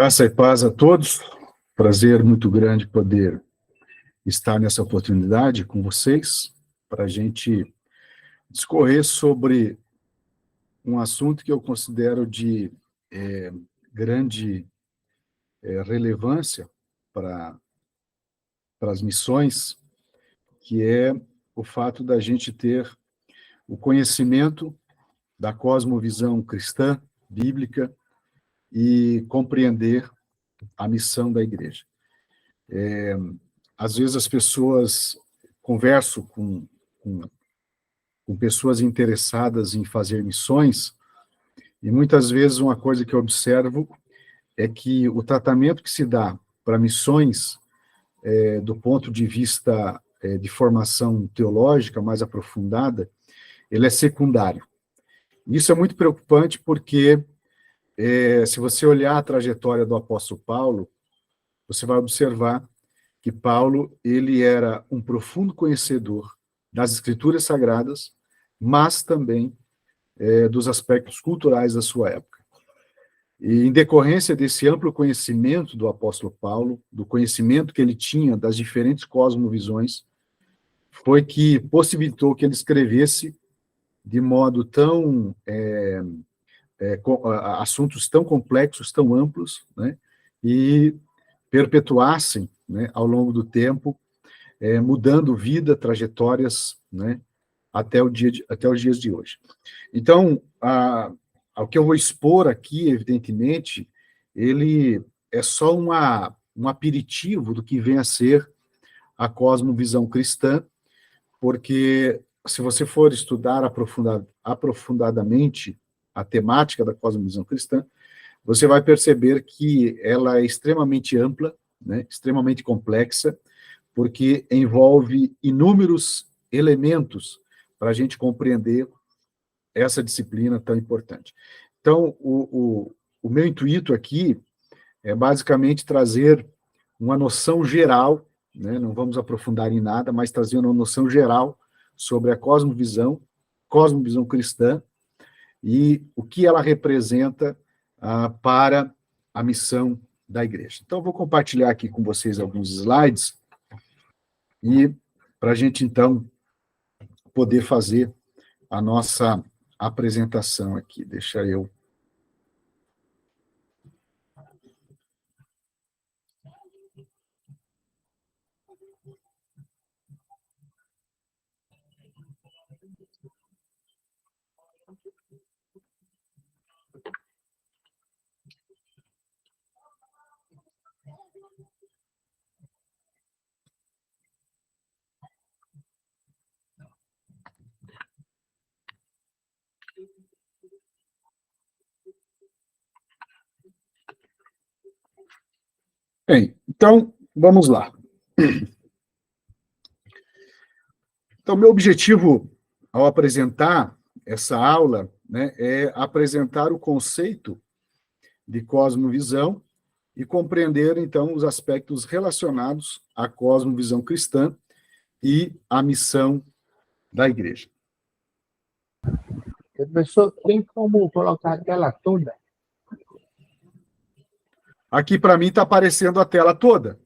Graça e paz a todos. Prazer muito grande poder estar nessa oportunidade com vocês para a gente discorrer sobre um assunto que eu considero de grande relevância para as missões, que é o fato da gente ter o conhecimento da cosmovisão cristã, bíblica, e compreender a missão da igreja. Às vezes as pessoas conversam com pessoas interessadas em fazer missões, e muitas vezes uma coisa que eu observo é que o tratamento que se dá para missões, do ponto de vista de formação teológica mais aprofundada, ele é secundário. Isso é muito preocupante porque, se você olhar a trajetória do apóstolo Paulo, você vai observar que Paulo, ele era um profundo conhecedor das escrituras sagradas, mas também dos aspectos culturais da sua época. E em decorrência desse amplo conhecimento do apóstolo Paulo, do conhecimento que ele tinha das diferentes cosmovisões, foi que possibilitou que ele escrevesse de modo tão assuntos tão complexos, tão amplos, né, e perpetuassem, né, ao longo do tempo, mudando vida, trajetórias, né, até os dias de hoje. Então, o que eu vou expor aqui, evidentemente, ele é só um aperitivo do que vem a ser a cosmovisão cristã, porque se você for estudar aprofundadamente a temática da cosmovisão cristã, você vai perceber que ela é extremamente ampla, né, extremamente complexa, porque envolve inúmeros elementos para a gente compreender essa disciplina tão importante. Então, o meu intuito aqui é basicamente trazer uma noção geral, né, não vamos aprofundar em nada, mas trazer uma noção geral sobre a cosmovisão cristã, e o que ela representa para a missão da igreja. Então, eu vou compartilhar aqui com vocês alguns slides, e para a gente, então, poder fazer a nossa apresentação aqui. Deixa eu... Bem, então, vamos lá. Então, meu objetivo ao apresentar essa aula, né, é apresentar o conceito de cosmovisão e compreender, então, os aspectos relacionados à cosmovisão cristã e à missão da igreja. Professor, tem como colocar a tela toda? Aqui, para mim, está aparecendo a tela toda.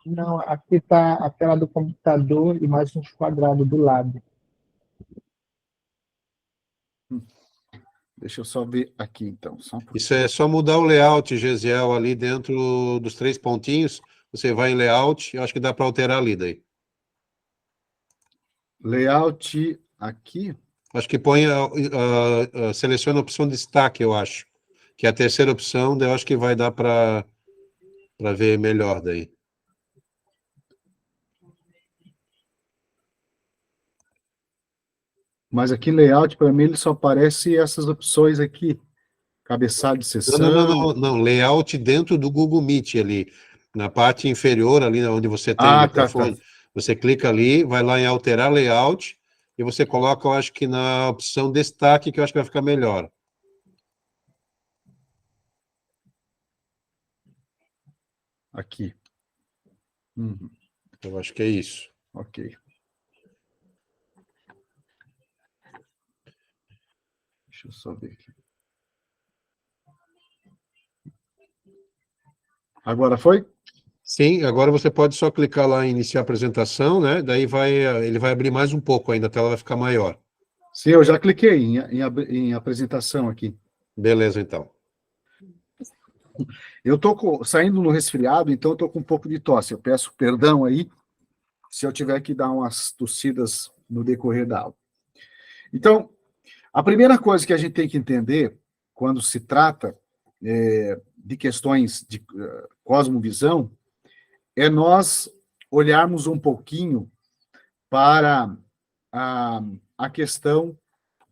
Não, aqui está a tela do computador e mais uns quadrados do lado. Deixa eu só ver aqui, então. Isso é só mudar o layout, Gesiel, ali dentro dos 3 pontinhos. Você vai em layout, eu acho que dá para alterar ali daí. Layout aqui. Acho que põe, seleciona a opção destaque, eu acho. Que é a terceira opção, daí eu acho que vai dar para ver melhor daí. Mas aqui, layout, para mim, ele só aparece essas opções aqui. Cabeçalho de sessão. Não. Layout dentro do Google Meet ali. Na parte inferior, ali onde você tem o microfone. Tá. Você clica ali, vai lá em alterar layout, e você coloca, eu acho que na opção destaque, que eu acho que vai ficar melhor. Aqui. Eu acho que é isso. Ok. Deixa eu só ver aqui. Agora foi? Sim, agora você pode só clicar lá em iniciar a apresentação, né? Daí ele vai abrir mais um pouco ainda, a tela vai ficar maior. Sim, eu já cliquei em apresentação aqui. Beleza, então. Eu estou saindo no resfriado, então eu estou com um pouco de tosse. Eu peço perdão aí se eu tiver que dar umas tossidas no decorrer da aula. Então, a primeira coisa que a gente tem que entender quando se trata de questões de cosmovisão é nós olharmos um pouquinho para a questão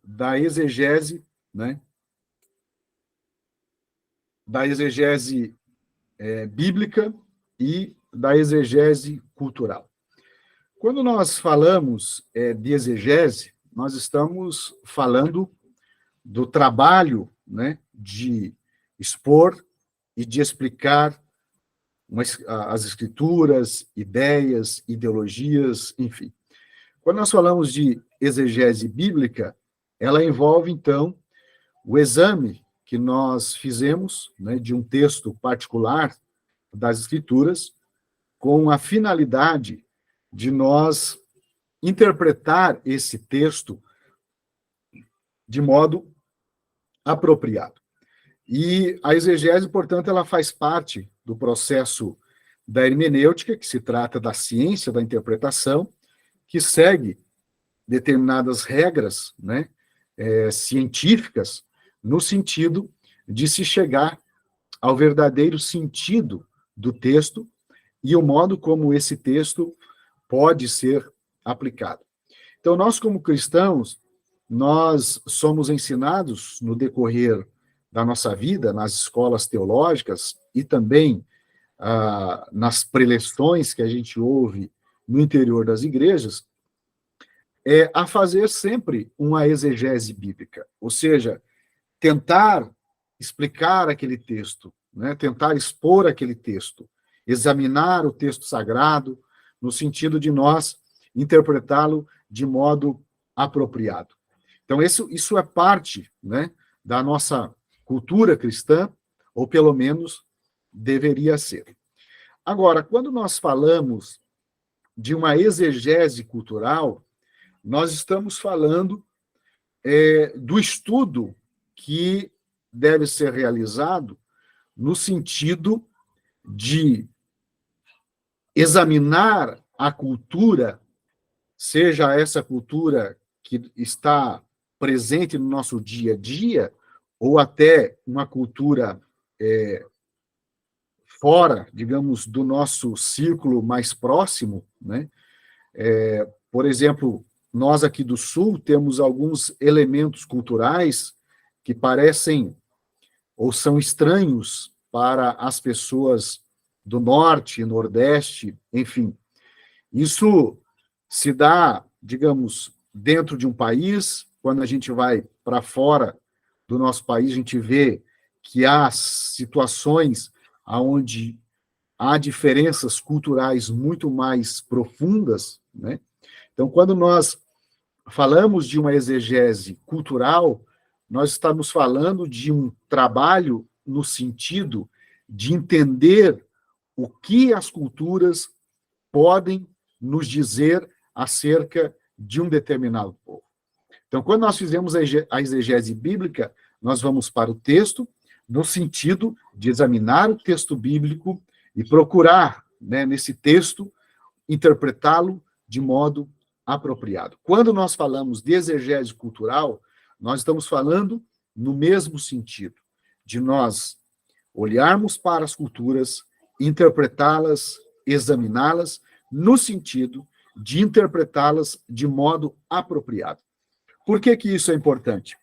da exegese, né? Da exegese bíblica e da exegese cultural. Quando nós falamos de exegese, nós estamos falando do trabalho, né, de expor e de explicar as escrituras, ideias, ideologias, enfim. Quando nós falamos de exegese bíblica, ela envolve, então, o exame que nós fizemos, né, de um texto particular das escrituras, com a finalidade de nós interpretar esse texto de modo apropriado. E a exegese, portanto, ela faz parte do processo da hermenêutica, que se trata da ciência da interpretação, que segue determinadas regras, né, científicas, no sentido de se chegar ao verdadeiro sentido do texto e o modo como esse texto pode ser aplicado. Então, nós, como cristãos, nós somos ensinados no decorrer da nossa vida, nas escolas teológicas e também nas preleções que a gente ouve no interior das igrejas, a fazer sempre uma exegese bíblica, ou seja, tentar explicar aquele texto, né, tentar expor aquele texto, examinar o texto sagrado, no sentido de nós interpretá-lo de modo apropriado. Então, isso é parte, né, da nossa cultura cristã, ou pelo menos deveria ser. Agora, quando nós falamos de uma exegese cultural, nós estamos falando do estudo que deve ser realizado no sentido de examinar a cultura, seja essa cultura que está presente no nosso dia a dia, ou até uma cultura fora, digamos, do nosso círculo mais próximo, né? Por exemplo, nós aqui do Sul temos alguns elementos culturais que parecem ou são estranhos para as pessoas do Norte, Nordeste, enfim. Isso se dá, digamos, dentro de um país. Quando a gente vai para fora do nosso país, a gente vê que há situações onde há diferenças culturais muito mais profundas, né? Então, quando nós falamos de uma exegese cultural, nós estamos falando de um trabalho no sentido de entender o que as culturas podem nos dizer acerca de um determinado povo. Então, quando nós fizemos a exegese bíblica, nós vamos para o texto, no sentido de examinar o texto bíblico e procurar, né, nesse texto, interpretá-lo de modo apropriado. Quando nós falamos de exegese cultural, nós estamos falando no mesmo sentido, de nós olharmos para as culturas, interpretá-las, examiná-las, no sentido de interpretá-las de modo apropriado. Por que que isso é importante?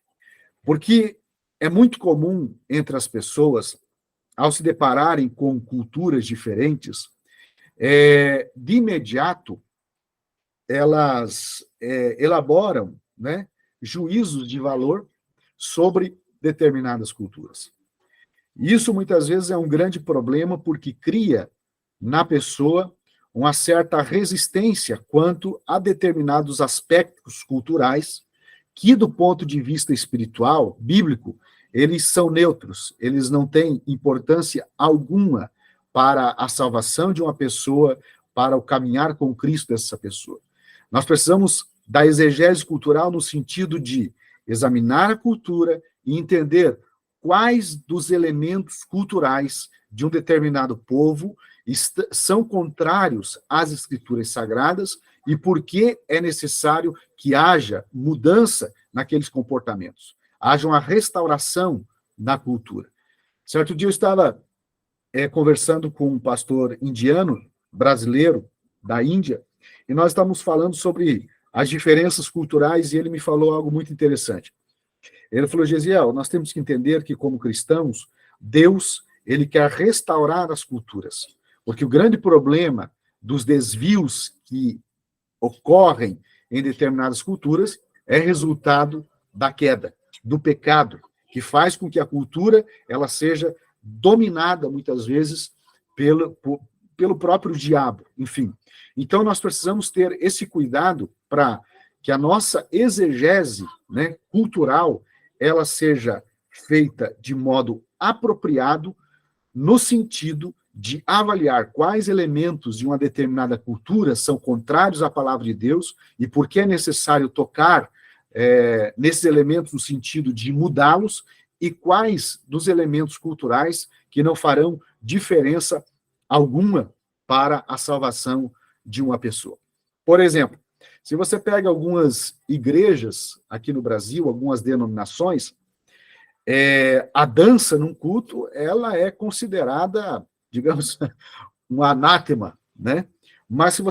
Porque é muito comum entre as pessoas, ao se depararem com culturas diferentes, de imediato, elas elaboram, né, juízos de valor sobre determinadas culturas. Isso, muitas vezes, é um grande problema, porque cria na pessoa uma certa resistência quanto a determinados aspectos culturais que, do ponto de vista espiritual, bíblico, eles são neutros, eles não têm importância alguma para a salvação de uma pessoa, para o caminhar com Cristo dessa pessoa. Nós precisamos da exegese cultural no sentido de examinar a cultura e entender quais dos elementos culturais de um determinado povo são contrários às escrituras sagradas e por que é necessário que haja mudança naqueles comportamentos, haja uma restauração da cultura. Certo dia eu estava conversando com um pastor indiano, brasileiro, da Índia, e nós estávamos falando sobre as diferenças culturais e ele me falou algo muito interessante. Ele falou, Gesiel, nós temos que entender que, como cristãos, Deus, ele quer restaurar as culturas, porque o grande problema dos desvios que ocorrem em determinadas culturas é resultado da queda, do pecado, que faz com que a cultura ela seja dominada, muitas vezes, pelo próprio diabo, enfim. Então, nós precisamos ter esse cuidado para que a nossa exegese, né, cultural ela seja feita de modo apropriado, no sentido de avaliar quais elementos de uma determinada cultura são contrários à palavra de Deus e por que é necessário tocar nesses elementos no sentido de mudá-los e quais dos elementos culturais que não farão diferença alguma para a salvação de uma pessoa. Por exemplo, se você pega algumas igrejas aqui no Brasil, algumas denominações, a dança num culto, ela é considerada, digamos, um anátema, né? Mas se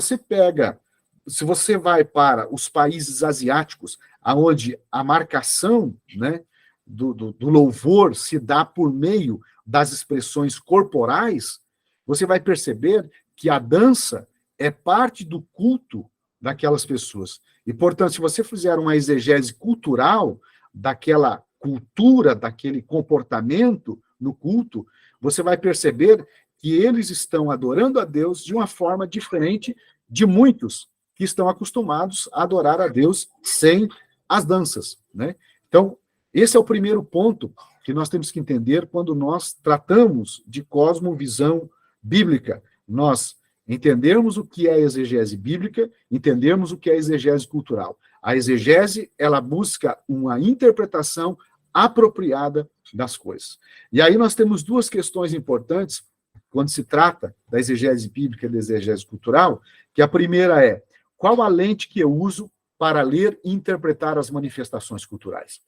você vai para os países asiáticos, onde a marcação, né, do louvor se dá por meio das expressões corporais, você vai perceber que a dança é parte do culto daquelas pessoas. E, portanto, se você fizer uma exegese cultural daquela cultura, daquele comportamento no culto, você vai perceber que eles estão adorando a Deus de uma forma diferente de muitos que estão acostumados a adorar a Deus sem as danças, né? Então, esse é o primeiro ponto que nós temos que entender quando nós tratamos de cosmovisão bíblica. Nós entendermos o que é exegese bíblica, entendermos o que é exegese cultural. A exegese, ela busca uma interpretação apropriada das coisas. E aí nós temos duas questões importantes quando se trata da exegese bíblica e da exegese cultural, que a primeira é, qual a lente que eu uso para ler e interpretar as manifestações culturais?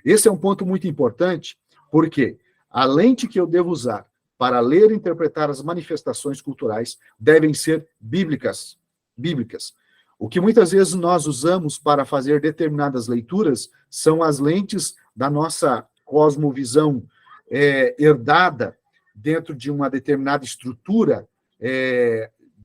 Esse é um ponto muito importante, porque a lente que eu devo usar para ler e interpretar as manifestações culturais devem ser bíblicas. O que muitas vezes nós usamos para fazer determinadas leituras são as lentes da nossa cosmovisão herdada dentro de uma determinada estrutura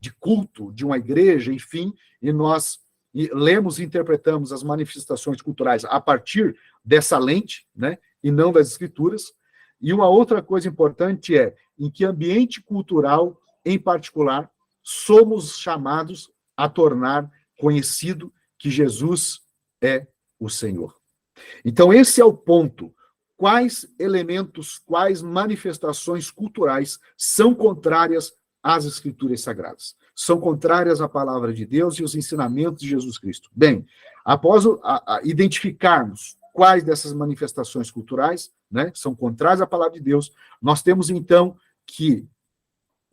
de culto, de uma igreja, enfim, e nós lemos e interpretamos as manifestações culturais a partir dessa lente, né, e não das escrituras. E uma outra coisa importante é em que ambiente cultural, em particular, somos chamados a tornar conhecido que Jesus é o Senhor. Então, esse é o ponto. Quais elementos, quais manifestações culturais são contrárias às Escrituras Sagradas? São contrárias à palavra de Deus e os ensinamentos de Jesus Cristo. Bem, após identificarmos quais dessas manifestações culturais, né, são contrárias à palavra de Deus, nós temos, então, que,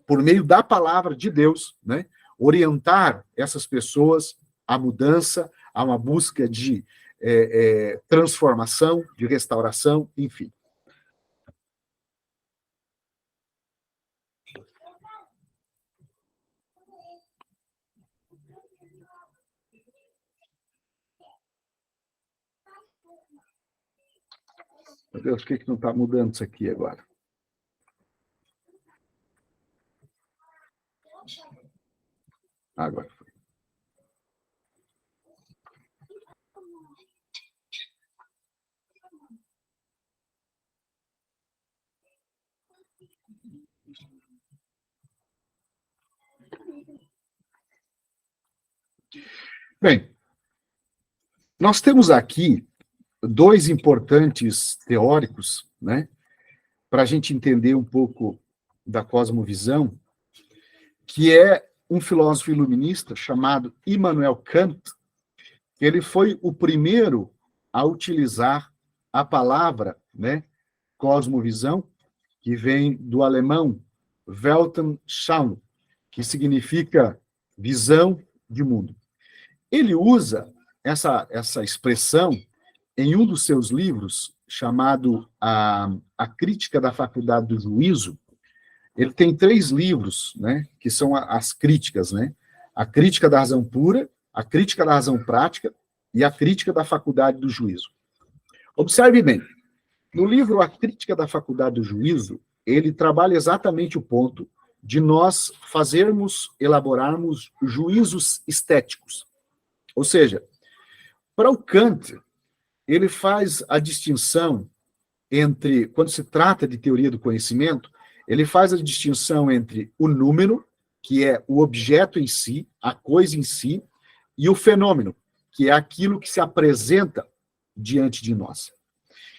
por meio da palavra de Deus, né, orientar essas pessoas à mudança, a uma busca de transformação, de restauração, enfim. Meu Deus, por que não está mudando isso aqui agora? Agora foi. Bem, nós temos aqui dois importantes teóricos, né, para a gente entender um pouco da cosmovisão, que é um filósofo iluminista chamado Immanuel Kant. Ele foi o primeiro a utilizar a palavra, né, cosmovisão, que vem do alemão Weltanschauung, que significa visão de mundo. Ele usa essa expressão em um dos seus livros, chamado A Crítica da Faculdade do Juízo. Ele tem 3 livros, né, que são as críticas, né? A Crítica da Razão Pura, a Crítica da Razão Prática e a Crítica da Faculdade do Juízo. Observe bem, no livro A Crítica da Faculdade do Juízo, ele trabalha exatamente o ponto de nós elaborarmos juízos estéticos. Ou seja, para o Kant, ele faz a distinção entre, quando se trata de teoria do conhecimento, ele faz a distinção entre o número, que é o objeto em si, a coisa em si, e o fenômeno, que é aquilo que se apresenta diante de nós.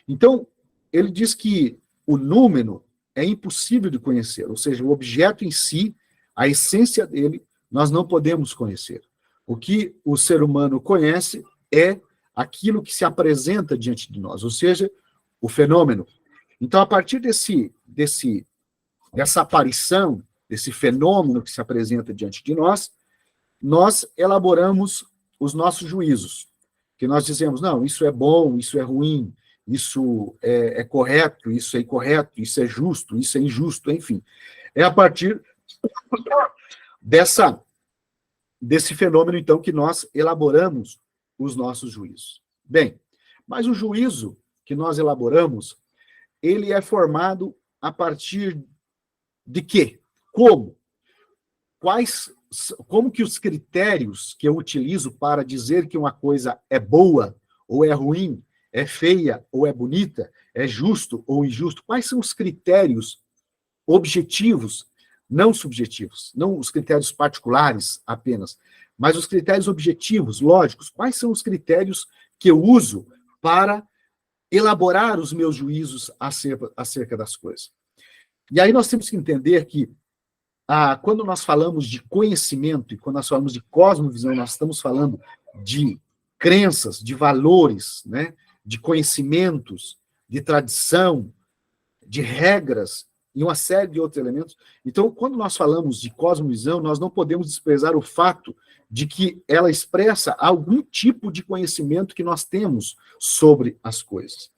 Então, ele diz que o número é impossível de conhecer, ou seja, o objeto em si, a essência dele, nós não podemos conhecer. O que o ser humano conhece é aquilo que se apresenta diante de nós, ou seja, o fenômeno. Então, a partir dessa aparição, desse fenômeno que se apresenta diante de nós, nós elaboramos os nossos juízos, que nós dizemos, não, isso é bom, isso é ruim, isso é correto, isso é incorreto, isso é justo, isso é injusto, enfim. É a partir desse fenômeno, então, que nós elaboramos os nossos juízos. Bem, mas o juízo que nós elaboramos, ele é formado a partir de quê? Como? Como que os critérios que eu utilizo para dizer que uma coisa é boa ou é ruim, é feia ou é bonita, é justo ou injusto, quais são os critérios objetivos, não subjetivos, não os critérios particulares apenas, mas os critérios objetivos, lógicos, quais são os critérios que eu uso para elaborar os meus juízos acerca das coisas. E aí nós temos que entender que quando nós falamos de conhecimento e quando nós falamos de cosmovisão, nós estamos falando de crenças, de valores, né, de conhecimentos, de tradição, de regras e uma série de outros elementos. Então, quando nós falamos de cosmovisão, nós não podemos desprezar o fato de que ela expressa algum tipo de conhecimento que nós temos sobre as coisas.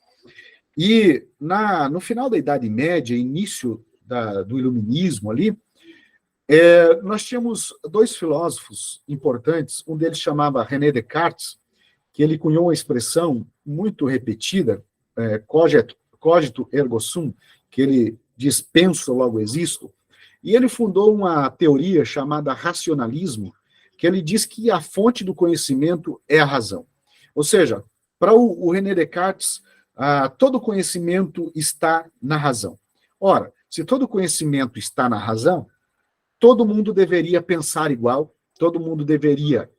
E no final da Idade Média, início do Iluminismo ali, nós tínhamos 2 filósofos importantes, um deles chamava René Descartes, que ele cunhou uma expressão muito repetida, cogito ergo sum, que ele diz penso, logo existo, e ele fundou uma teoria chamada racionalismo, que ele diz que a fonte do conhecimento é a razão. Ou seja, para o René Descartes, todo conhecimento está na razão. Ora, se todo conhecimento está na razão, todo mundo deveria pensar igual, todo mundo deveria,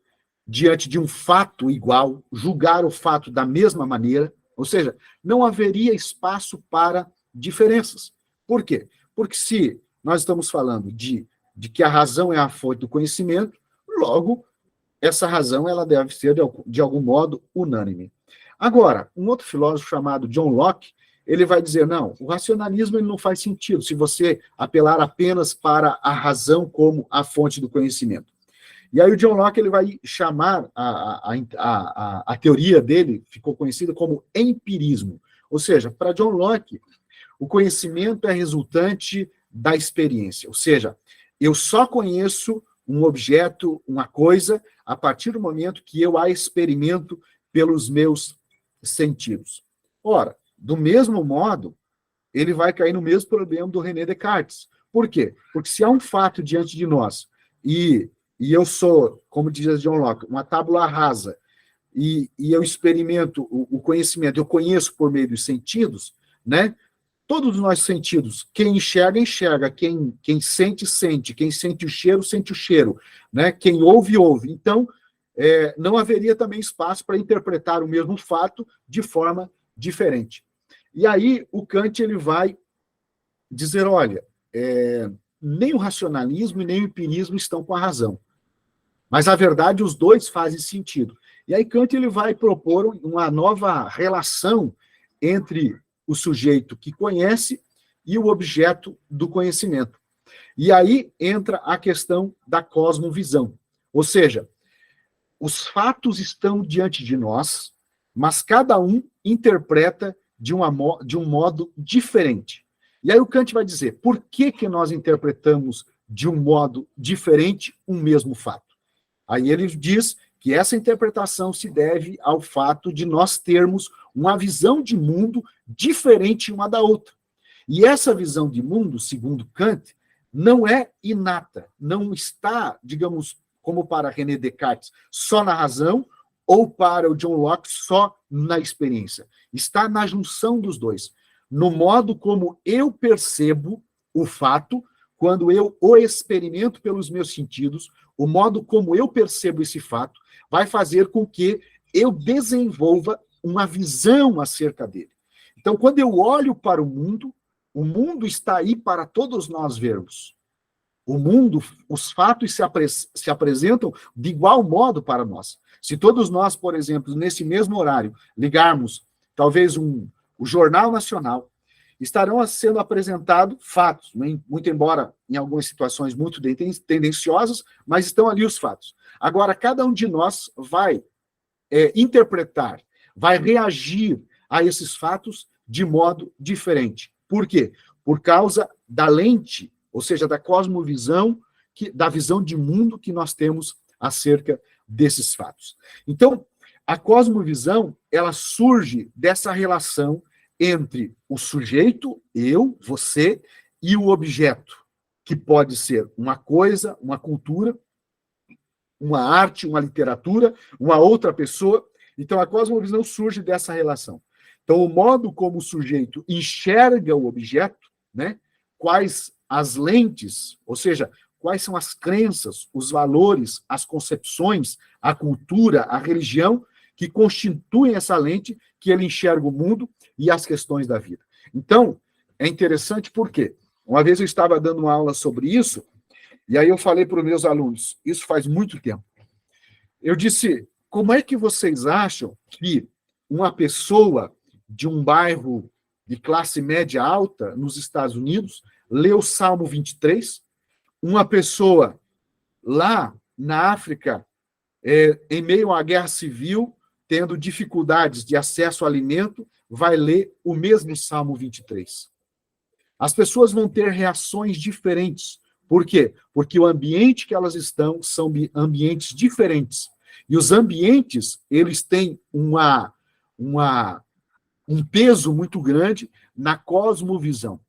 diante de um fato igual, julgar o fato da mesma maneira, ou seja, não haveria espaço para diferenças. Por quê? Porque se nós estamos falando de que a razão é a fonte do conhecimento, logo, essa razão ela deve ser, de algum modo, unânime. Agora, um outro filósofo chamado John Locke, ele vai dizer, não, o racionalismo ele não faz sentido se você apelar apenas para a razão como a fonte do conhecimento. E aí o John Locke ele vai chamar a teoria dele, ficou conhecida como empirismo. Ou seja, para John Locke, o conhecimento é resultante da experiência. Ou seja, eu só conheço um objeto, uma coisa, a partir do momento que eu a experimento pelos meus sentidos. Ora, do mesmo modo, ele vai cair no mesmo problema do René Descartes. Por quê? Porque se há um fato diante de nós, e eu sou, como diz John Locke, uma tábula rasa, e eu experimento o conhecimento, eu conheço por meio dos sentidos, né? Todos os nossos sentidos, quem enxerga, enxerga, quem sente, sente, quem sente o cheiro, né? Quem ouve, ouve. Então, não haveria também espaço para interpretar o mesmo fato de forma diferente. E aí, o Kant ele vai dizer, olha, nem o racionalismo e nem o empirismo estão com a razão. Mas, na verdade, os dois fazem sentido. E aí Kant ele vai propor uma nova relação entre o sujeito que conhece e o objeto do conhecimento. E aí entra a questão da cosmovisão. Ou seja, os fatos estão diante de nós, mas cada um interpreta de um modo diferente. E aí o Kant vai dizer, por que nós interpretamos de um modo diferente um mesmo fato? Aí ele diz que essa interpretação se deve ao fato de nós termos uma visão de mundo diferente uma da outra. E essa visão de mundo, segundo Kant, não é inata, não está, digamos, como para René Descartes, só na razão, ou para o John Locke, só na experiência. Está na junção dos dois, no modo como eu percebo o fato, quando eu o experimento pelos meus sentidos, o modo como eu percebo esse fato vai fazer com que eu desenvolva uma visão acerca dele. Então, quando eu olho para o mundo está aí para todos nós vermos. O mundo, os fatos se apresentam de igual modo para nós. Se todos nós, por exemplo, nesse mesmo horário, ligarmos talvez o Jornal Nacional, estarão sendo apresentados fatos, muito embora em algumas situações muito tendenciosas, mas estão ali os fatos. Agora, cada um de nós vai interpretar, vai reagir a esses fatos de modo diferente. Por quê? Por causa da lente, ou seja, da cosmovisão, da visão de mundo que nós temos acerca desses fatos. Então, a cosmovisão, ela surge dessa relação entre o sujeito, eu, você, e o objeto, que pode ser uma coisa, uma cultura, uma arte, uma literatura, uma outra pessoa. Então, a cosmovisão surge dessa relação. Então, o modo como o sujeito enxerga o objeto, né? Quais as lentes, ou seja, quais são as crenças, os valores, as concepções, a cultura, a religião, que constituem essa lente que ele enxerga o mundo e as questões da vida. Então, é interessante porque uma vez eu estava dando uma aula sobre isso, e aí eu falei para os meus alunos, isso faz muito tempo. Eu disse, como é que vocês acham que uma pessoa de um bairro de classe média alta nos Estados Unidos lê o Salmo 23, uma pessoa lá na África, em meio à guerra civil, tendo dificuldades de acesso ao alimento, vai ler o mesmo Salmo 23. As pessoas vão ter reações diferentes. Por quê? Porque o ambiente que elas estão são ambientes diferentes. E os ambientes, eles têm um peso muito grande na cosmovisão.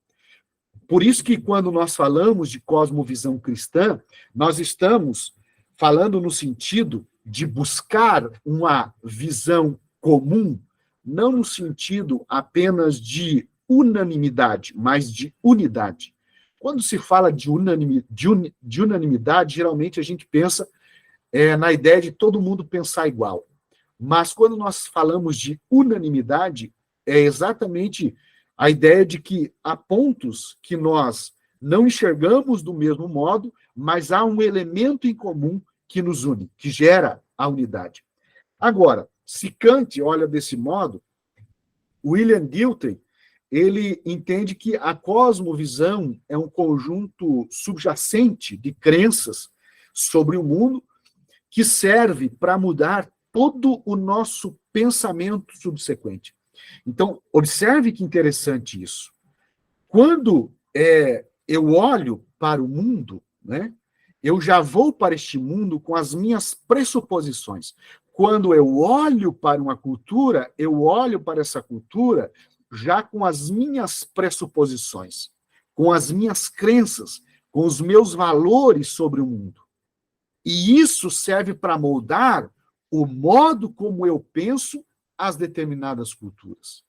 Por isso que quando nós falamos de cosmovisão cristã, nós estamos falando no sentido de buscar uma visão comum, não no sentido apenas de unanimidade, mas de unidade. Quando se fala de unanimidade, geralmente a gente pensa na ideia de todo mundo pensar igual. Mas quando nós falamos de unanimidade, é exatamente a ideia de que há pontos que nós não enxergamos do mesmo modo, mas há um elemento em comum que nos une, que gera a unidade. Agora, se Kant olha desse modo, William Dilthey, ele entende que a cosmovisão é um conjunto subjacente de crenças sobre o mundo que serve para mudar todo o nosso pensamento subsequente. Então, observe que interessante isso. Quando eu olho para o mundo, né, eu já vou para este mundo com as minhas pressuposições. Quando eu olho para uma cultura, eu olho para essa cultura já com as minhas pressuposições, com as minhas crenças, com os meus valores sobre o mundo. E isso serve para moldar o modo como eu penso as determinadas culturas.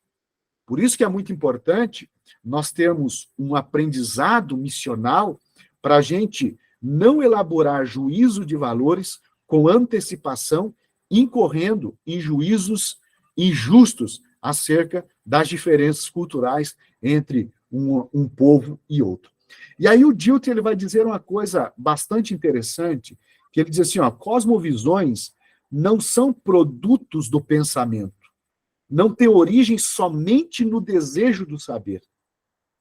Por isso que é muito importante nós termos um aprendizado missional para a gente não elaborar juízo de valores com antecipação, incorrendo em juízos injustos acerca das diferenças culturais entre um povo e outro. E aí o Dilthey ele vai dizer uma coisa bastante interessante, que ele diz assim, ó, cosmovisões não são produtos do pensamento, não têm origem somente no desejo do saber.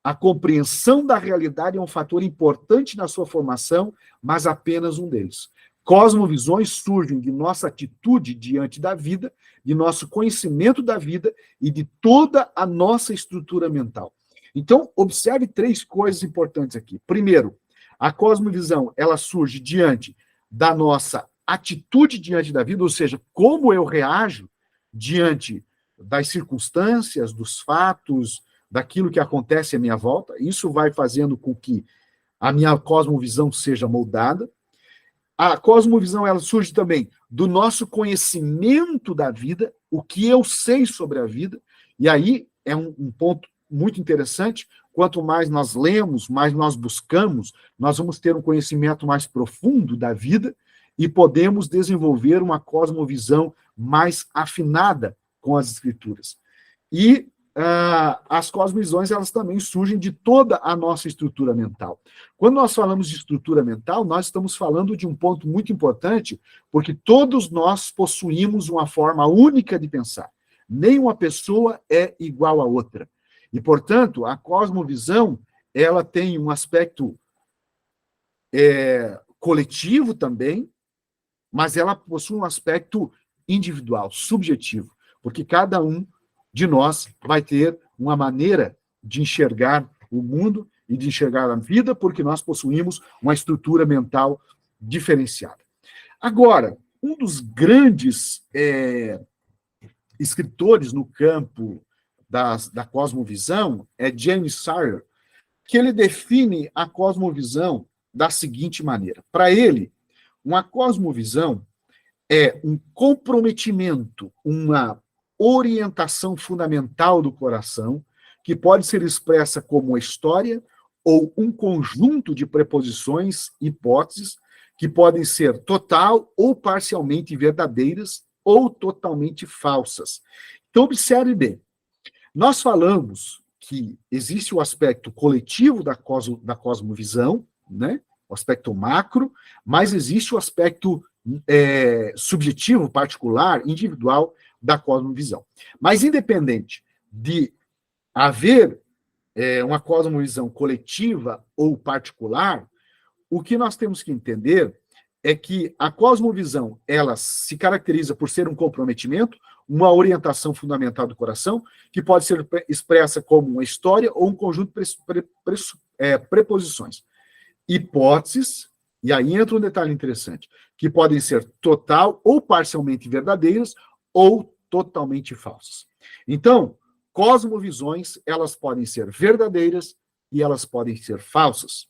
A compreensão da realidade é um fator importante na sua formação, mas apenas um deles. Cosmovisões surgem de nossa atitude diante da vida, de nosso conhecimento da vida e de toda a nossa estrutura mental. Então, observe 3 coisas importantes aqui. Primeiro, a cosmovisão, ela surge diante da nossa atitude diante da vida, ou seja, como eu reajo diante das circunstâncias, dos fatos, daquilo que acontece à minha volta. Isso vai fazendo com que a minha cosmovisão seja moldada. A cosmovisão, ela surge também do nosso conhecimento da vida, o que eu sei sobre a vida, e aí é um ponto muito interessante, quanto mais nós lemos, mais nós buscamos, nós vamos ter um conhecimento mais profundo da vida e podemos desenvolver uma cosmovisão mais afinada com as escrituras. E as cosmovisões, elas também surgem de toda a nossa estrutura mental. Quando nós falamos de estrutura mental, nós estamos falando de um ponto muito importante, porque todos nós possuímos uma forma única de pensar. Nenhuma pessoa é igual a outra. E, portanto, a cosmovisão, ela tem um aspecto coletivo também, mas ela possui um aspecto individual, subjetivo, porque cada um de nós vai ter uma maneira de enxergar o mundo e de enxergar a vida, porque nós possuímos uma estrutura mental diferenciada. Agora, um dos grandes escritores no campo da cosmovisão é James Sire, que ele define a cosmovisão da seguinte maneira. Para ele, uma cosmovisão é um comprometimento, uma orientação fundamental do coração, que pode ser expressa como uma história ou um conjunto de preposições, hipóteses, que podem ser total ou parcialmente verdadeiras ou totalmente falsas. Então, observe bem. Nós falamos que existe o aspecto coletivo da cosmovisão, né? O aspecto macro, mas existe o aspecto subjetivo, particular, individual da cosmovisão. Mas, independente de haver uma cosmovisão coletiva ou particular, o que nós temos que entender é que a cosmovisão, ela se caracteriza por ser um comprometimento, uma orientação fundamental do coração, que pode ser expressa como uma história ou um conjunto de preposições. Hipóteses, e aí entra um detalhe interessante, que podem ser total ou parcialmente verdadeiras ou totalmente falsas. Então, cosmovisões, elas podem ser verdadeiras e elas podem ser falsas.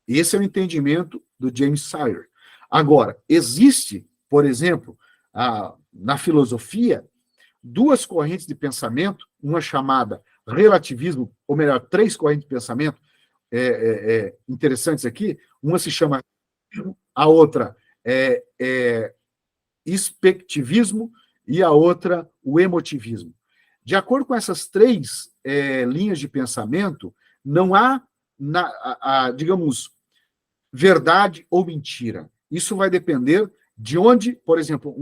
Esse é o entendimento do James Sire. Agora, existe, por exemplo, na filosofia, 2 correntes de pensamento, uma chamada relativismo, ou melhor, 3 correntes de pensamento interessantes aqui. Uma se chama, a outra expectivismo e a outra o emotivismo. De acordo com essas 3 linhas de pensamento, não há, digamos, verdade ou mentira. Isso vai depender de onde, por exemplo,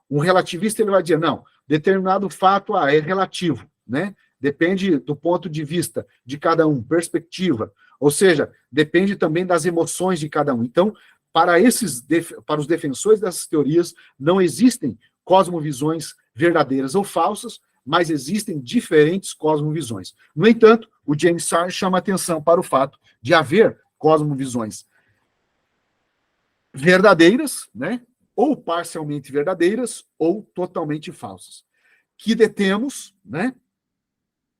um relativista ele vai dizer, não, determinado fato é relativo, né? Depende do ponto de vista de cada um, perspectiva, ou seja, depende também das emoções de cada um. Então, para os defensores dessas teorias, não existem cosmovisões verdadeiras ou falsas, mas existem diferentes cosmovisões. No entanto, o James Sire chama atenção para o fato de haver cosmovisões verdadeiras, né? Ou parcialmente verdadeiras, ou totalmente falsas, que detemos, né?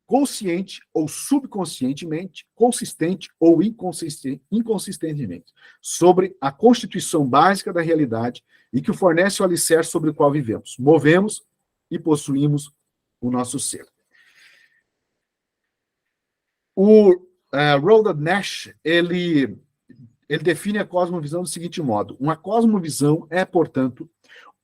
Consciente ou subconscientemente, consistente ou inconsistentemente, sobre a constituição básica da realidade e que fornece o alicerce sobre o qual vivemos, movemos e possuímos o nosso ser. O Roland Nash, ele define a cosmovisão do seguinte modo: uma cosmovisão é, portanto,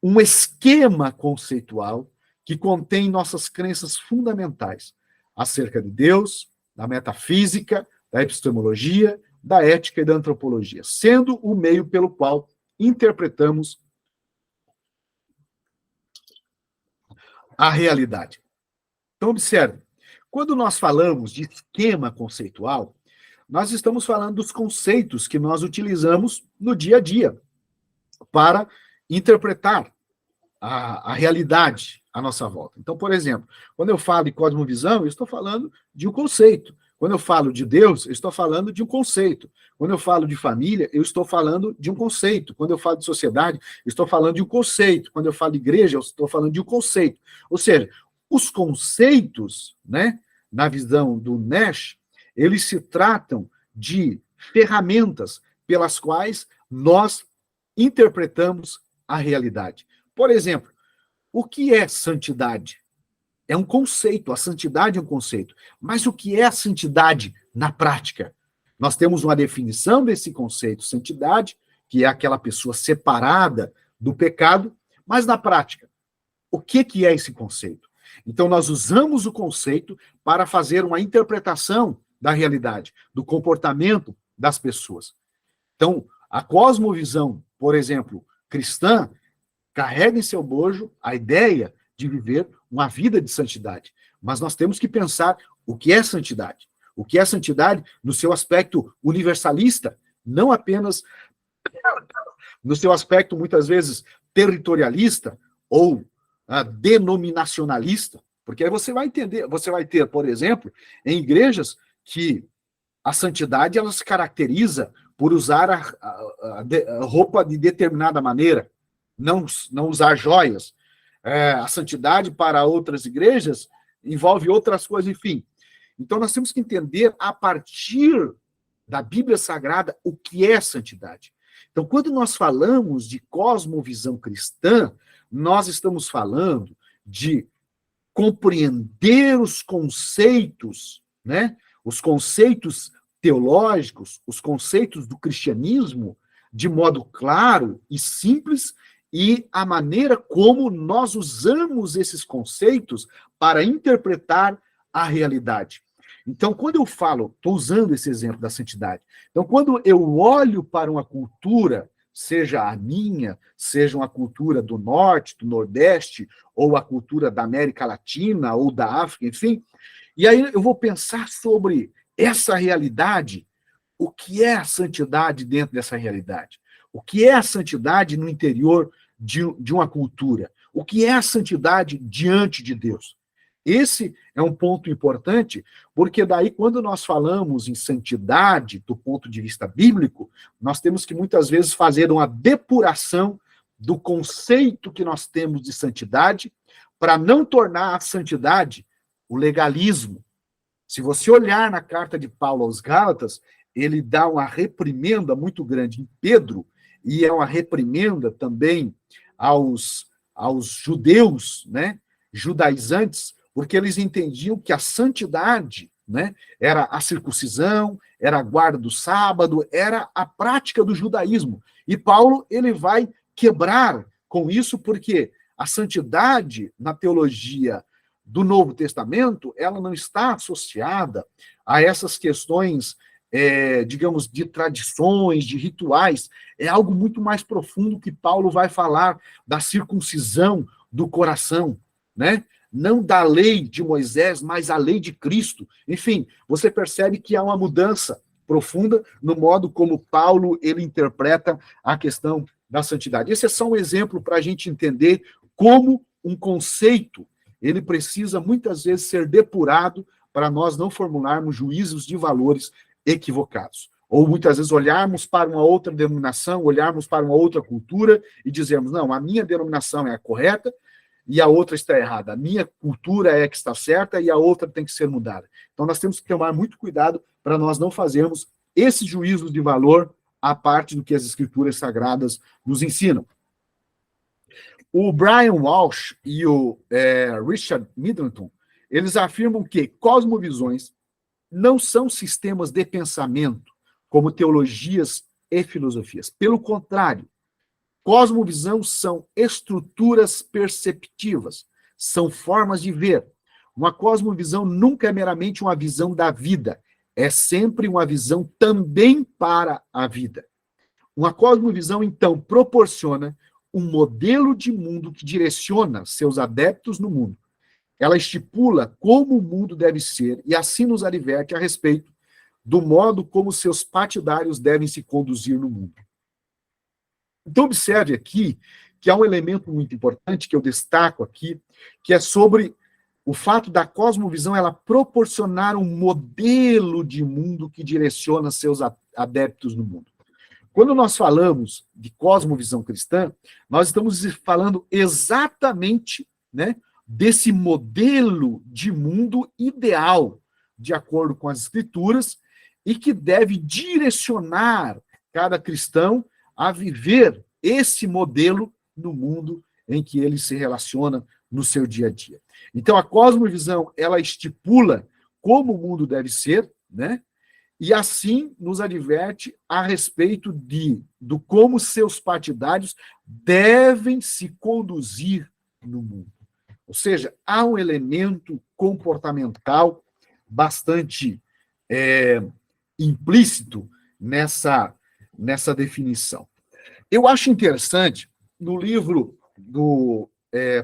um esquema conceitual que contém nossas crenças fundamentais acerca de Deus, da metafísica, da epistemologia, da ética e da antropologia, sendo o meio pelo qual interpretamos a realidade. Então, observe, quando nós falamos de esquema conceitual, nós estamos falando dos conceitos que nós utilizamos no dia a dia para interpretar a realidade à nossa volta. Então, por exemplo, quando eu falo de cosmovisão, eu estou falando de um conceito. Quando eu falo de Deus, eu estou falando de um conceito. Quando eu falo de família, eu estou falando de um conceito. Quando eu falo de sociedade, eu estou falando de um conceito. Quando eu falo de igreja, eu estou falando de um conceito. Ou seja, os conceitos, né, na visão do Nash, eles se tratam de ferramentas pelas quais nós interpretamos a realidade. Por exemplo, o que é santidade? É um conceito, a santidade é um conceito. Mas o que é a santidade na prática? Nós temos uma definição desse conceito, santidade, que é aquela pessoa separada do pecado, mas na prática, o que é esse conceito? Então, nós usamos o conceito para fazer uma interpretação da realidade, do comportamento das pessoas. Então, a cosmovisão, por exemplo, cristã, carrega em seu bojo a ideia de viver uma vida de santidade. Mas nós temos que pensar o que é santidade. O que é santidade no seu aspecto universalista, não apenas no seu aspecto, muitas vezes, territorialista ou denominacionalista, porque aí você vai entender, você vai ter, por exemplo, em igrejas que a santidade ela se caracteriza por usar a roupa de determinada maneira, não usar joias. A santidade para outras igrejas envolve outras coisas, enfim. Então, nós temos que entender, a partir da Bíblia Sagrada, o que é santidade. Então, quando nós falamos de cosmovisão cristã, nós estamos falando de compreender os conceitos, né? Os conceitos teológicos, os conceitos do cristianismo, de modo claro e simples, e a maneira como nós usamos esses conceitos para interpretar a realidade. Então, quando eu falo, estou usando esse exemplo da santidade, então, quando eu olho para uma cultura, seja a minha, seja uma cultura do Norte, do Nordeste, ou a cultura da América Latina, ou da África, enfim, e aí eu vou pensar sobre essa realidade, o que é a santidade dentro dessa realidade? O que é a santidade no interior de uma cultura? O que é a santidade diante de Deus? Esse é um ponto importante, porque daí, quando nós falamos em santidade, do ponto de vista bíblico, nós temos que, muitas vezes, fazer uma depuração do conceito que nós temos de santidade, para não tornar a santidade o legalismo. Se você olhar na carta de Paulo aos Gálatas, ele dá uma reprimenda muito grande em Pedro, e é uma reprimenda também aos judeus, né, judaizantes, porque eles entendiam que a santidade, né, era a circuncisão, era a guarda do sábado, era a prática do judaísmo. E Paulo, ele vai quebrar com isso, porque a santidade na teologia do Novo Testamento, ela não está associada a essas questões, digamos, de tradições, de rituais. É algo muito mais profundo que Paulo vai falar da circuncisão do coração, né? Não da lei de Moisés, mas a lei de Cristo. Enfim, você percebe que há uma mudança profunda no modo como Paulo ele interpreta a questão da santidade. Esse é só um exemplo para a gente entender como um conceito ele precisa muitas vezes ser depurado para nós não formularmos juízos de valores equivocados. Ou muitas vezes olharmos para uma outra denominação, olharmos para uma outra cultura e dizermos, não, a minha denominação é a correta e a outra está errada. A minha cultura é a que está certa e a outra tem que ser mudada. Então nós temos que tomar muito cuidado para nós não fazermos esses juízos de valor à parte do que as escrituras sagradas nos ensinam. O Brian Walsh e o Richard Middleton, eles afirmam que cosmovisões não são sistemas de pensamento, como teologias e filosofias. Pelo contrário, cosmovisão são estruturas perceptivas, são formas de ver. Uma cosmovisão nunca é meramente uma visão da vida, é sempre uma visão também para a vida. Uma cosmovisão, então, proporciona um modelo de mundo que direciona seus adeptos no mundo. Ela estipula como o mundo deve ser e assim nos adverte a respeito do modo como seus partidários devem se conduzir no mundo. Então, observe aqui que há um elemento muito importante que eu destaco aqui, que é sobre o fato da cosmovisão ela proporcionar um modelo de mundo que direciona seus adeptos no mundo. Quando nós falamos de cosmovisão cristã, nós estamos falando exatamente, né, desse modelo de mundo ideal, de acordo com as Escrituras, e que deve direcionar cada cristão a viver esse modelo no mundo em que ele se relaciona no seu dia a dia. Então, a cosmovisão, ela estipula como o mundo deve ser, né? E assim nos adverte a respeito do como seus partidários devem se conduzir no mundo. Ou seja, há um elemento comportamental bastante implícito nessa definição. Eu acho interessante, no livro do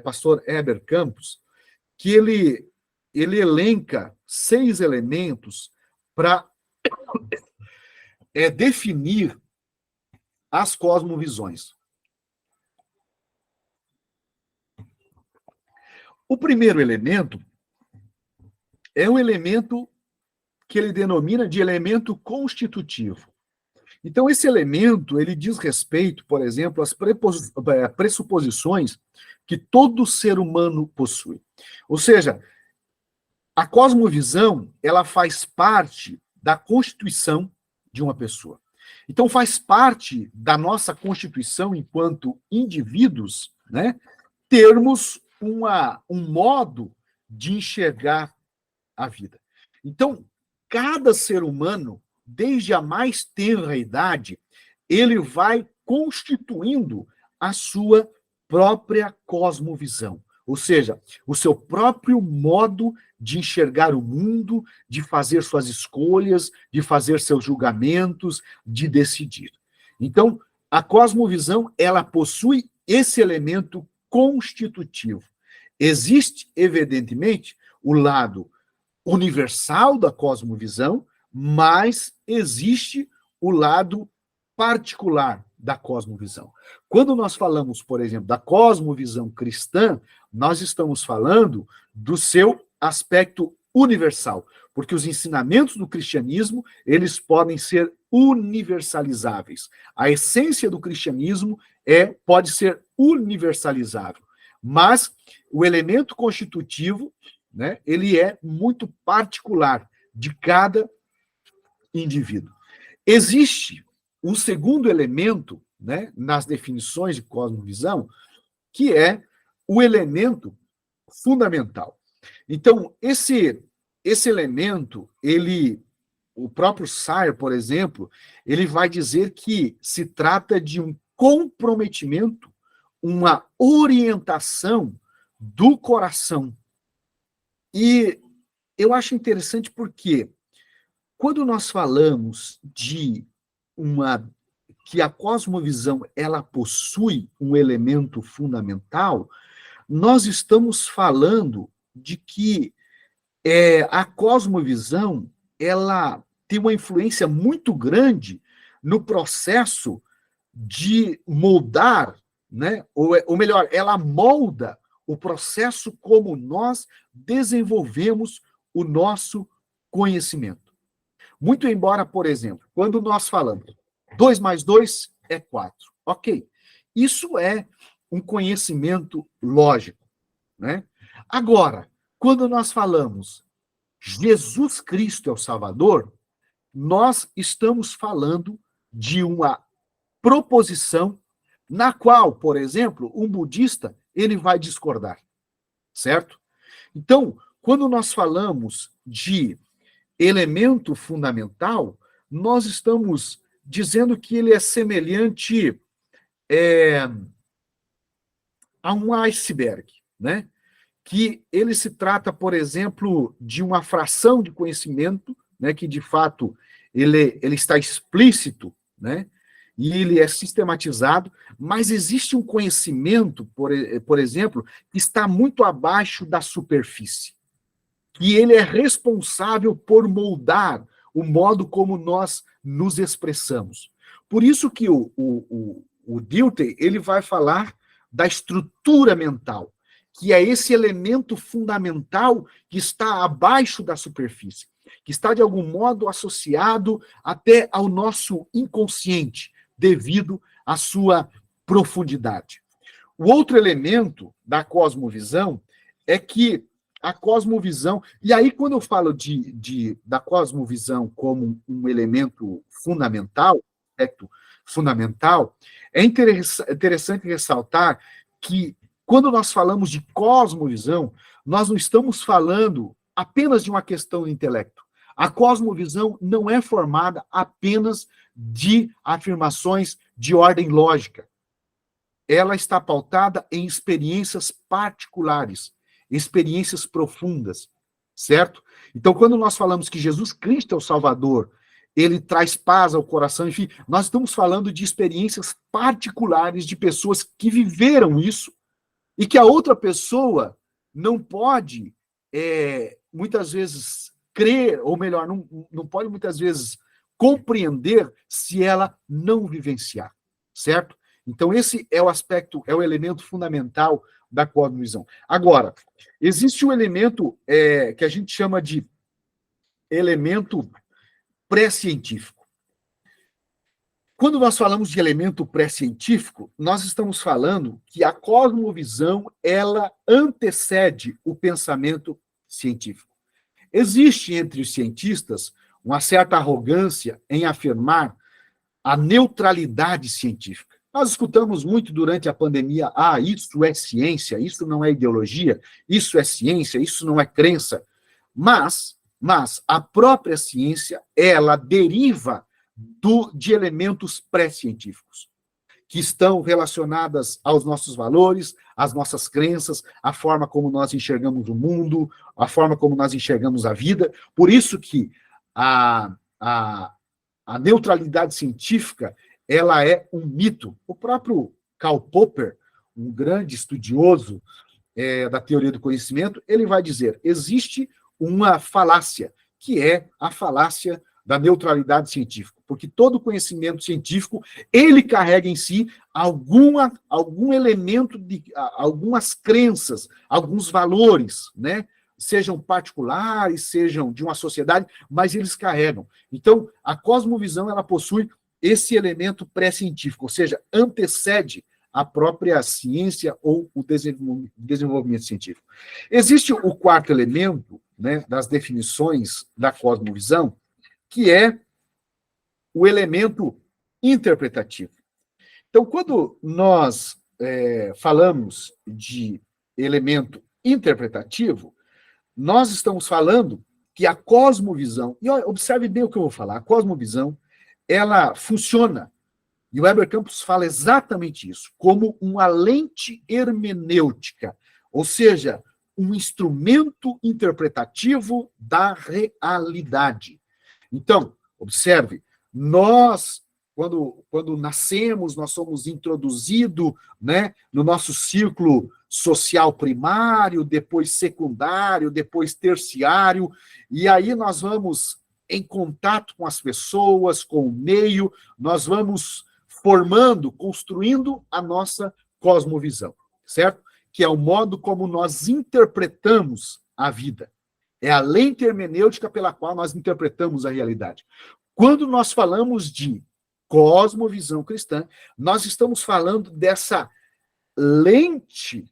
pastor Heber Campos, que ele elenca 6 elementos para definir as cosmovisões. O primeiro elemento é um elemento que ele denomina de elemento constitutivo. Então, esse elemento, ele diz respeito, por exemplo, às pressuposições que todo ser humano possui. Ou seja, a cosmovisão, ela faz parte da constituição de uma pessoa. Então, faz parte da nossa constituição enquanto indivíduos, né, termos um modo de enxergar a vida. Então, cada ser humano, desde a mais tenra idade, ele vai constituindo a sua própria cosmovisão. Ou seja, o seu próprio modo de enxergar o mundo, de fazer suas escolhas, de fazer seus julgamentos, de decidir. Então, a cosmovisão, ela possui esse elemento constitutivo. Existe, evidentemente, o lado universal da cosmovisão, mas existe o lado particular da cosmovisão. Quando nós falamos, por exemplo, da cosmovisão cristã, nós estamos falando do seu aspecto universal, porque os ensinamentos do cristianismo, eles podem ser universalizáveis. A essência do cristianismo pode ser universalizável, mas o elemento constitutivo, né, ele é muito particular de cada indivíduo. Existe um segundo elemento, né, nas definições de cosmovisão, que é o elemento fundamental. Então, esse elemento, o próprio Sayre, por exemplo, ele vai dizer que se trata de um comprometimento, uma orientação do coração. E eu acho interessante porque quando nós falamos que a cosmovisão ela possui um elemento fundamental, nós estamos falando de que a cosmovisão ela tem uma influência muito grande no processo de moldar, né? Ou melhor, ela molda o processo como nós desenvolvemos o nosso conhecimento. Muito embora, por exemplo, quando nós falamos 2 mais 2 é 4. Ok. Isso é um conhecimento lógico, né? Agora, quando nós falamos Jesus Cristo é o Salvador, nós estamos falando de uma proposição na qual, por exemplo, um budista ele vai discordar, certo? Então, quando nós falamos de elemento fundamental, nós estamos dizendo que ele é semelhante a um iceberg, né? Que ele se trata, por exemplo, de uma fração de conhecimento, né, que de fato ele está explícito, né, e ele é sistematizado, mas existe um conhecimento, por exemplo, que está muito abaixo da superfície, que ele é responsável por moldar o modo como nós nos expressamos. Por isso que o Dilthey, ele vai falar da estrutura mental, que é esse elemento fundamental que está abaixo da superfície, que está, de algum modo, associado até ao nosso inconsciente, devido à sua profundidade. O outro elemento da cosmovisão é que a cosmovisão, e aí quando eu falo da cosmovisão como um elemento fundamental, é interessante ressaltar que quando nós falamos de cosmovisão, nós não estamos falando apenas de uma questão do intelecto. A cosmovisão não é formada apenas de afirmações de ordem lógica. Ela está pautada em experiências particulares, experiências profundas, certo? Então, quando nós falamos que Jesus Cristo é o Salvador, ele traz paz ao coração, enfim, nós estamos falando de experiências particulares de pessoas que viveram isso e que a outra pessoa não pode, muitas vezes, crer, ou melhor, não pode muitas vezes compreender se ela não vivenciar, certo? Então, esse é o aspecto, é o elemento fundamental da cosmovisão. Agora, existe um elemento que a gente chama de elemento pré-científico. Quando nós falamos de elemento pré-científico, nós estamos falando que a cosmovisão, ela antecede o pensamento científico. Existe entre os cientistas uma certa arrogância em afirmar a neutralidade científica. Nós escutamos muito durante a pandemia, isso é ciência, isso não é ideologia, isso é ciência, isso não é crença. Mas a própria ciência, ela deriva de elementos pré-científicos, que estão relacionadas aos nossos valores, às nossas crenças, à forma como nós enxergamos o mundo, à forma como nós enxergamos a vida. Por isso que a neutralidade científica, ela é um mito. O próprio Karl Popper, um grande estudioso da teoria do conhecimento, ele vai dizer, existe uma falácia, que é a falácia da neutralidade científica, porque todo conhecimento científico, ele carrega em si algum elemento de algumas crenças, alguns valores, né? Sejam particulares, sejam de uma sociedade, mas eles carregam. Então, a cosmovisão, ela possui esse elemento pré-científico, ou seja, antecede a própria ciência ou o desenvolvimento científico. Existe o quarto elemento, né, das definições da cosmovisão, que é o elemento interpretativo. Então, quando nós falamos de elemento interpretativo, nós estamos falando que a cosmovisão, e observe bem o que eu vou falar, a cosmovisão, ela funciona, e o Heber Campos fala exatamente isso, como uma lente hermenêutica, ou seja, um instrumento interpretativo da realidade. Então, observe, nós, quando nascemos, nós somos introduzidos, né, no nosso círculo social primário, depois secundário, depois terciário, e aí nós vamos em contato com as pessoas, com o meio, nós vamos formando, construindo a nossa cosmovisão, certo? Que é o modo como nós interpretamos a vida. É a lente hermenêutica pela qual nós interpretamos a realidade. Quando nós falamos de cosmovisão cristã, nós estamos falando dessa lente,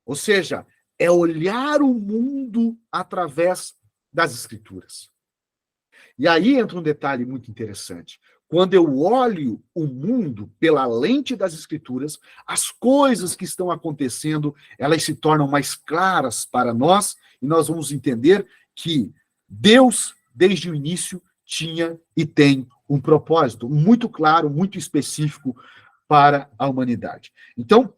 ou seja, é olhar o mundo através das Escrituras. E aí entra um detalhe muito interessante. Quando eu olho o mundo pela lente das Escrituras, as coisas que estão acontecendo, elas se tornam mais claras para nós, e nós vamos entender que Deus, desde o início, tinha e tem um propósito muito claro, muito específico para a humanidade. Então,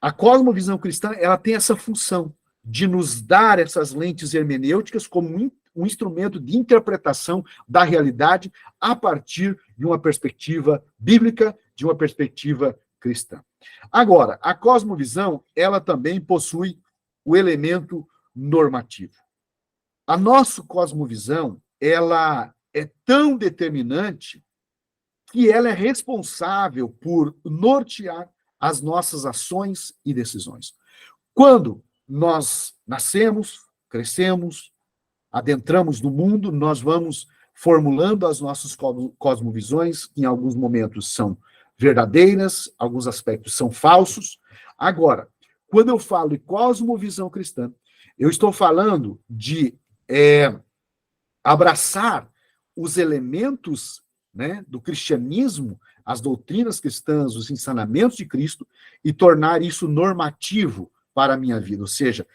a cosmovisão cristã, ela tem essa função de nos dar essas lentes hermenêuticas como um instrumento de interpretação da realidade a partir de uma perspectiva bíblica, de uma perspectiva cristã. Agora, a cosmovisão, ela também possui o elemento normativo. A nossa cosmovisão, ela é tão determinante que ela é responsável por nortear as nossas ações e decisões. Quando nós nascemos, crescemos, adentramos no mundo, nós vamos formulando as nossas cosmovisões, que em alguns momentos são verdadeiras, alguns aspectos são falsos. Agora, quando eu falo em cosmovisão cristã, eu estou falando de abraçar os elementos, né, do cristianismo, as doutrinas cristãs, os ensinamentos de Cristo, e tornar isso normativo para a minha vida. Ou seja,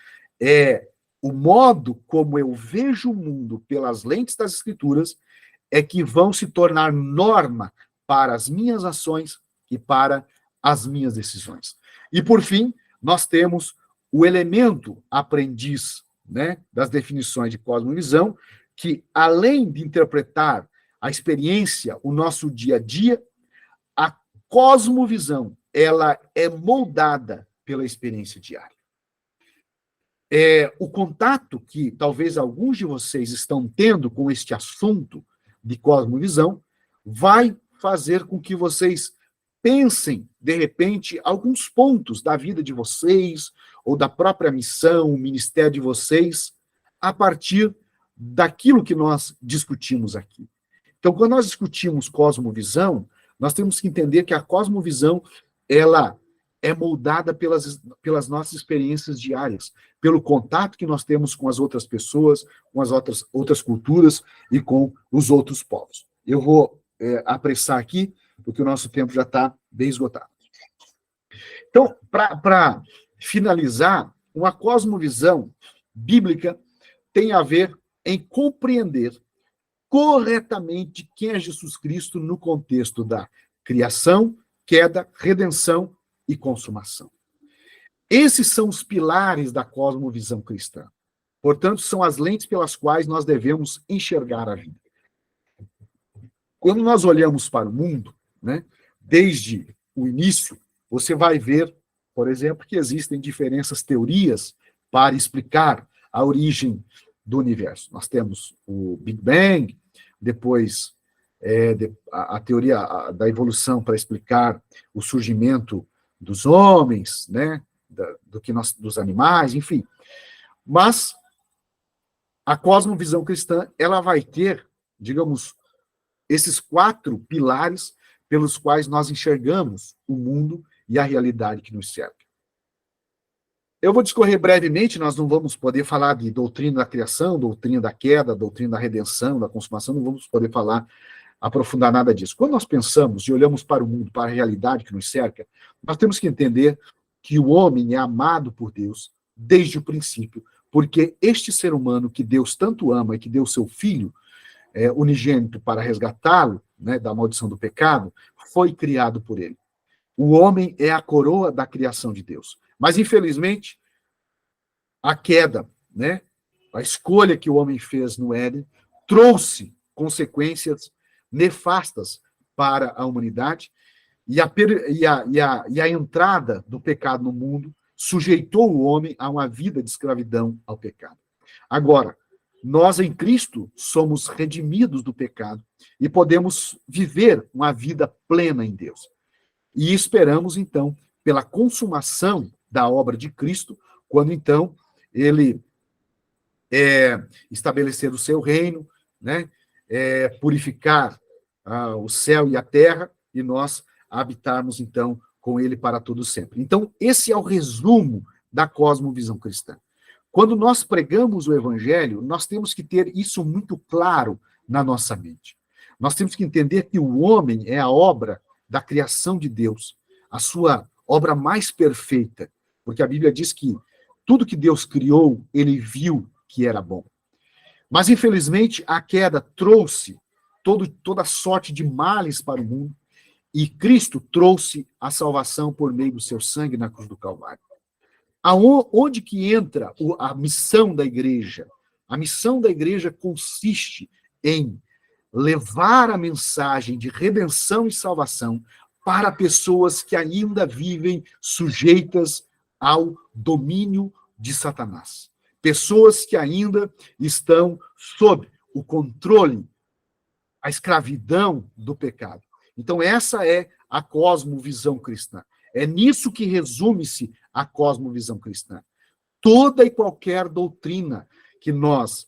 o modo como eu vejo o mundo pelas lentes das Escrituras é que vão se tornar norma para as minhas ações e para as minhas decisões. E, por fim, nós temos o elemento aprendiz, né, das definições de cosmovisão, que, além de interpretar a experiência, o nosso dia a dia, a cosmovisão, ela é moldada pela experiência diária. O contato que talvez alguns de vocês estão tendo com este assunto de cosmovisão vai fazer com que vocês pensem, de repente, alguns pontos da vida de vocês, ou da própria missão, o ministério de vocês, a partir daquilo que nós discutimos aqui. Então, quando nós discutimos cosmovisão, nós temos que entender que a cosmovisão, ela é moldada pelas nossas experiências diárias, pelo contato que nós temos com as outras pessoas, com as outras culturas e com os outros povos. Eu vou apressar aqui, porque o nosso tempo já está bem esgotado. Então, para finalizar, uma cosmovisão bíblica tem a ver em compreender corretamente quem é Jesus Cristo no contexto da criação, queda, redenção e consumação. Esses são os pilares da cosmovisão cristã. Portanto, são as lentes pelas quais nós devemos enxergar a vida. Quando nós olhamos para o mundo, né, desde o início, você vai ver, por exemplo, que existem diferentes teorias para explicar a origem do universo. Nós temos o Big Bang, depois a teoria da evolução para explicar o surgimento dos homens, né, dos animais, enfim. Mas a cosmovisão cristã, ela vai ter, digamos, esses 4 pilares pelos quais nós enxergamos o mundo e a realidade que nos cerca. Eu vou discorrer brevemente, nós não vamos poder falar de doutrina da criação, doutrina da queda, doutrina da redenção, da consumação, não vamos poder aprofundar nada disso. Quando nós pensamos e olhamos para o mundo, para a realidade que nos cerca, nós temos que entender que o homem é amado por Deus desde o princípio, porque este ser humano que Deus tanto ama e que deu seu filho unigênito para resgatá-lo, né, da maldição do pecado, foi criado por ele. O homem é a coroa da criação de Deus. Mas, infelizmente, a queda, né, a escolha que o homem fez no Éden, trouxe consequências nefastas para a humanidade, e a entrada do pecado no mundo sujeitou o homem a uma vida de escravidão ao pecado. Agora, nós em Cristo somos redimidos do pecado e podemos viver uma vida plena em Deus. E esperamos, então, pela consumação da obra de Cristo, quando, então, ele estabelecer o seu reino, né, purificar o céu e a terra, e nós habitarmos, então, com ele para todo sempre. Então, esse é o resumo da cosmovisão cristã. Quando nós pregamos o evangelho, nós temos que ter isso muito claro na nossa mente. Nós temos que entender que o homem é a obra da criação de Deus, a sua obra mais perfeita, porque a Bíblia diz que tudo que Deus criou, ele viu que era bom. Mas, infelizmente, a queda trouxe toda sorte de males para o mundo, e Cristo trouxe a salvação por meio do seu sangue na cruz do Calvário. Onde que entra a missão da igreja? A missão da igreja consiste em levar a mensagem de redenção e salvação para pessoas que ainda vivem sujeitas ao domínio de Satanás. Pessoas que ainda estão sob o controle, a escravidão do pecado. Então, essa é a cosmovisão cristã. É nisso que resume-se a cosmovisão cristã. Toda e qualquer doutrina que nós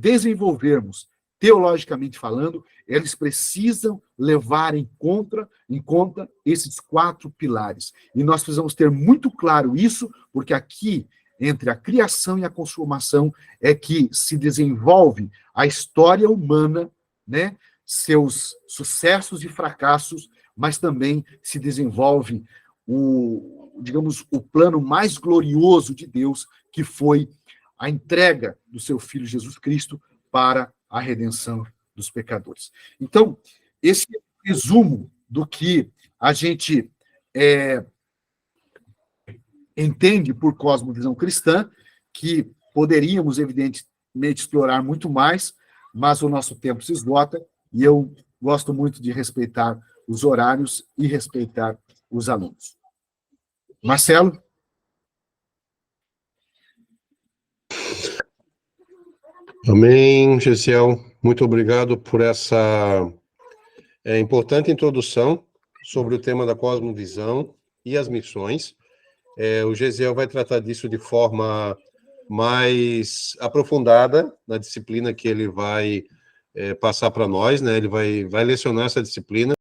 desenvolvermos, teologicamente falando, eles precisam levar em conta esses 4 pilares. E nós precisamos ter muito claro isso, porque aqui, entre a criação e a consumação, é que se desenvolve a história humana, né? Seus sucessos e fracassos, mas também se desenvolve o plano mais glorioso de Deus, que foi a entrega do seu Filho Jesus Cristo para a redenção dos pecadores. Então, esse é o resumo do que a gente entende por cosmovisão cristã, que poderíamos, evidentemente, explorar muito mais, mas o nosso tempo se esgota, e eu gosto muito de respeitar os horários e respeitar os alunos. Marcelo? Amém, Gesiel. Muito obrigado por essa importante introdução sobre o tema da cosmovisão e as missões. O Gesiel vai tratar disso de forma mais aprofundada na disciplina que ele vai passar para nós, né? Ele vai lecionar essa disciplina.